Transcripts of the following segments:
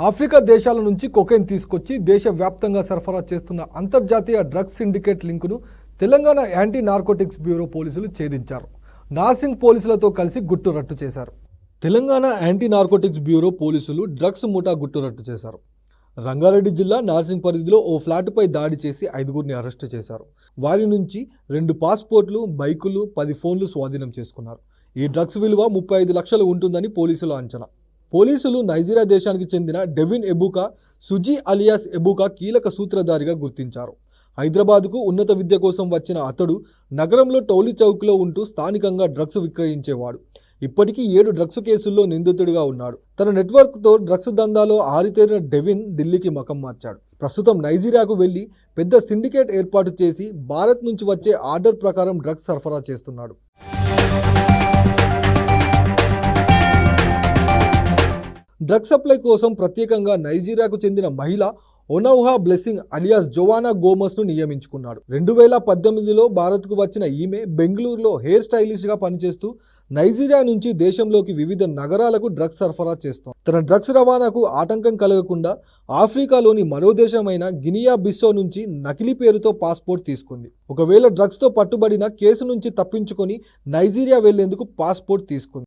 Africa దేశాల నుంచి cocaine తీసుకొచ్చి దేశవ్యాప్తంగా సరఫరా చేస్తున్న అంతర్జాతీయ డ్రగ్స్ సిండికేట్ లింకును తెలంగాణ యాంటీ నార్కోటిక్స్ బ్యూరో పోలీసులు ఛేదించారు. నార్సింగ్ పోలీసులతో కలిసి గుట్టు రట్టు చేశారు. తెలంగాణ యాంటీ నార్కోటిక్స్ బ్యూరో పోలీసులు డ్రగ్స్ ముఠా గుట్టు రట్టు చేశారు. రంగారెడ్డి జిల్లా నార్సింగ్ పరిధిలో ఓ ఫ్లాటుపై దాడి చేసి 5గురిని అరెస్టు చేశారు. వారి నుంచి 2 పాస్పోర్ట్లు, బైకులు, 10 ఫోన్లు స్వాధీనం చేసుకున్నారు. ఈ డ్రగ్స్ విలువ 35 లక్షలు ఉంటుందని పోలీసుల అంచనా. పోలీసులు నైజీరియా దేశానికి చెందిన Devin Ebuka, Suji alias Ebuka కీలక సూత్రధారిగా గుర్తించారు. హైదరాబాద్కు ఉన్నత విద్య కోసం వచ్చిన అతడు నగరంలో టౌలీ చౌక్లో ఉంటూ స్థానికంగా డ్రగ్స్ విక్రయించేవాడు. ఇప్పటికీ 7 డ్రగ్స్ కేసుల్లో నిందితుడిగా ఉన్నాడు. తన నెట్వర్క్తో డ్రగ్స్ దందాలో ఆరితేరిన డెవిన్ ఢిల్లీకి మకం మార్చాడు. ప్రస్తుతం నైజీరియాకు వెళ్లి పెద్ద సిండికేట్ ఏర్పాటు చేసి భారత్ నుంచి వచ్చే ఆర్డర్ ప్రకారం డ్రగ్స్ సరఫరా చేస్తున్నాడు. డ్రగ్స్ సప్లై కోసం ప్రత్యేకంగా నైజీరియాకు చెందిన మహిళ ఒనౌహా బ్లెస్సింగ్ అలియాస్ జోవానా గోమస్ను నియమించుకున్నాడు. 2018లో భారత్కు వచ్చిన ఈమె బెంగళూరులో హెయిర్ స్టైలిస్ట్గా పనిచేస్తూ నైజీరియా నుంచి దేశంలోకి వివిధ నగరాలకు డ్రగ్స్ సరఫరా చేస్తోంది. తన డ్రగ్స్ రవాణాకు ఆటంకం కలగకుండా ఆఫ్రికాలోని మరో దేశమైన గినియా బిస్సో నుంచి నకిలీ పేరుతో పాస్పోర్ట్ తీసుకుంది. ఒకవేళ డ్రగ్స్తో పట్టుబడిన కేసు నుంచి తప్పించుకొని నైజీరియా వెళ్లేందుకు పాస్పోర్ట్ తీసుకుంది.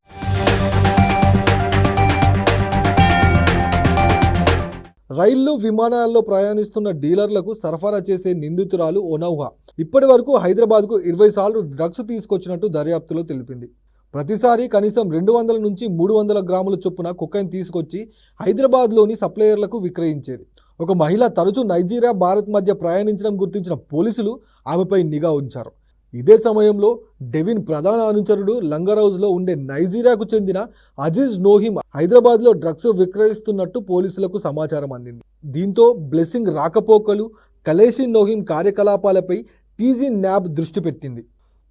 రైళ్లు, విమానాల్లో ప్రయాణిస్తున్న డీలర్లకు సరఫరా చేసే నిందితురాలు ఒనౌహా ఇప్పటి వరకు హైదరాబాద్కు 20 సార్లు డ్రగ్స్ తీసుకొచ్చినట్టు దర్యాప్తులో తెలిపింది. ప్రతిసారి కనీసం 200 నుంచి 300 గ్రాముల చొప్పున కొకైన్ తీసుకొచ్చి హైదరాబాద్లోని సప్లయర్లకు విక్రయించేది. ఒక మహిళ తరచూ నైజీరియా, భారత్ మధ్య ప్రయాణించడం గుర్తించిన పోలీసులు ఆమెపై నిఘా ఉంచారు. ఇదే సమయంలో డెవిన్ ప్రధాన అనుచరుడు లంగరౌజ్లో ఉండే నైజీరియాకు చెందిన అజీజ్ నోహిమ్ హైదరాబాద్లో డ్రగ్స్ విక్రయిస్తున్నట్టు పోలీసులకు సమాచారం అందింది. దీంతో బ్లెస్సింగ్ రాకపోకలు, కలేషి నోహిమ్ కార్యకలాపాలపై టీజీ న్యాబ్ దృష్టి పెట్టింది.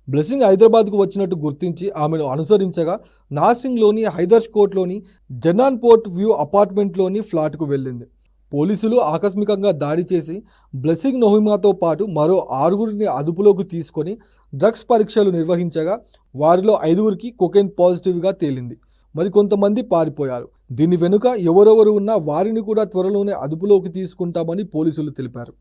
బ్లెస్సింగ్ హైదరాబాద్కు వచ్చినట్టు గుర్తించి ఆమెను అనుసరించగా నార్సింగ్లోని హైదర్స్ కోర్ట్లోని జనాన్ పోర్ట్ వ్యూ అపార్ట్మెంట్లోని ఫ్లాట్కు వెళ్ళింది. పోలీసులు ఆకస్మికంగా దాడి చేసి బ్లెస్సింగ్ నోహిమాతో పాటు మరో 6గురిని అదుపులోకి తీసుకొని డ్రగ్స్ పరీక్షలు నిర్వహించగా వారిలో 5గురికి కొకైన్ పాజిటివ్గా తేలింది. మరికొంతమంది పారిపోయారు. దీని వెనుక ఎవరెవరు ఉన్నా వారిని కూడా త్వరలోనే అదుపులోకి తీసుకుంటామని పోలీసులు తెలిపారు.